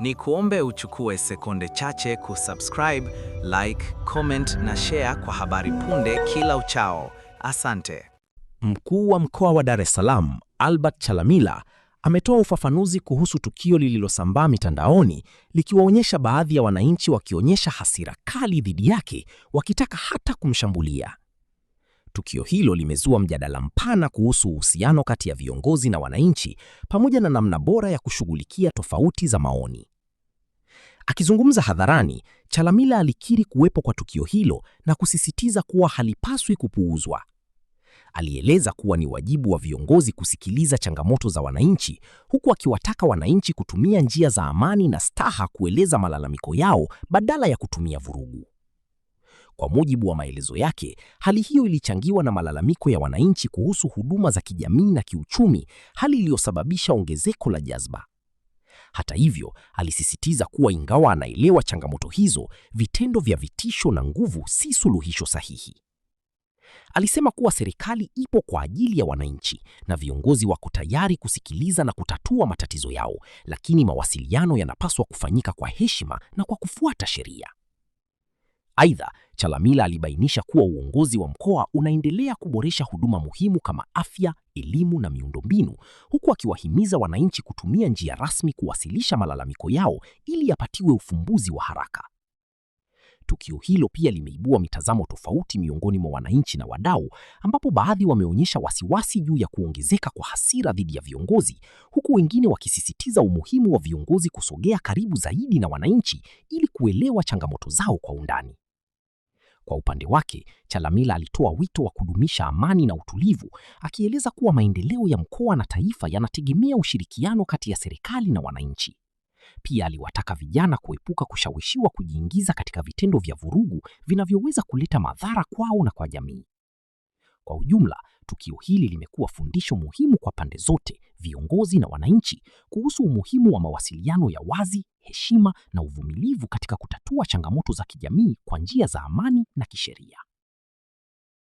Ni kuombe uchukue sekunde chache kusubscribe, like, comment na share kwa habari punde kila uchao. Asante. Mkuu wa mkoa wa Dar es Salaam, Albert Chalamila, ametoa ufafanuzi kuhusu tukio lililosambaa mitandaoni likiwaonyesha baadhi ya wananchi wakionyesha hasira kali dhidi yake, wakitaka hata kumshambulia. Tukio hilo limezua mjadala mpana kuhusu uhusiano kati ya viongozi na wananchi pamoja na namna bora ya kushughulikia tofauti za maoni. Akizungumza hadharani, Chalamila alikiri kuwepo kwa tukio hilo na kusisitiza kuwa halipaswi kupuuzwa. Alieleza kuwa ni wajibu wa viongozi kusikiliza changamoto za wananchi, huku akiwataka wananchi kutumia njia za amani na staha kueleza malalamiko yao badala ya kutumia vurugu. Kwa mujibu wa maelezo yake, hali hiyo ilichangiwa na malalamiko ya wananchi kuhusu huduma za kijamii na kiuchumi, hali iliyosababisha ongezeko la jazba. Hata hivyo, alisisitiza kuwa ingawa anaelewa changamoto hizo, vitendo vya vitisho na nguvu si suluhisho sahihi. Alisema kuwa serikali ipo kwa ajili ya wananchi na viongozi wako tayari kusikiliza na kutatua matatizo yao, lakini mawasiliano yanapaswa kufanyika kwa heshima na kwa kufuata sheria. Aidha, Chalamila alibainisha kuwa uongozi wa mkoa unaendelea kuboresha huduma muhimu kama afya, elimu na miundombinu, huku akiwahimiza wananchi kutumia njia rasmi kuwasilisha malalamiko yao ili yapatiwe ufumbuzi wa haraka. Tukio hilo pia limeibua mitazamo tofauti miongoni mwa wananchi na wadau, ambapo baadhi wameonyesha wasiwasi juu ya kuongezeka kwa hasira dhidi ya viongozi, huku wengine wakisisitiza umuhimu wa viongozi kusogea karibu zaidi na wananchi ili kuelewa changamoto zao kwa undani. Kwa upande wake, Chalamila alitoa wito wa kudumisha amani na utulivu, akieleza kuwa maendeleo ya mkoa na taifa yanategemea ushirikiano kati ya serikali na wananchi. Pia aliwataka vijana kuepuka kushawishiwa kujiingiza katika vitendo vya vurugu vinavyoweza kuleta madhara kwao na kwa jamii. Kwa ujumla, tukio hili limekuwa fundisho muhimu kwa pande zote, viongozi na wananchi, kuhusu umuhimu wa mawasiliano ya wazi, heshima na uvumilivu katika kutatua changamoto za kijamii kwa njia za amani na kisheria.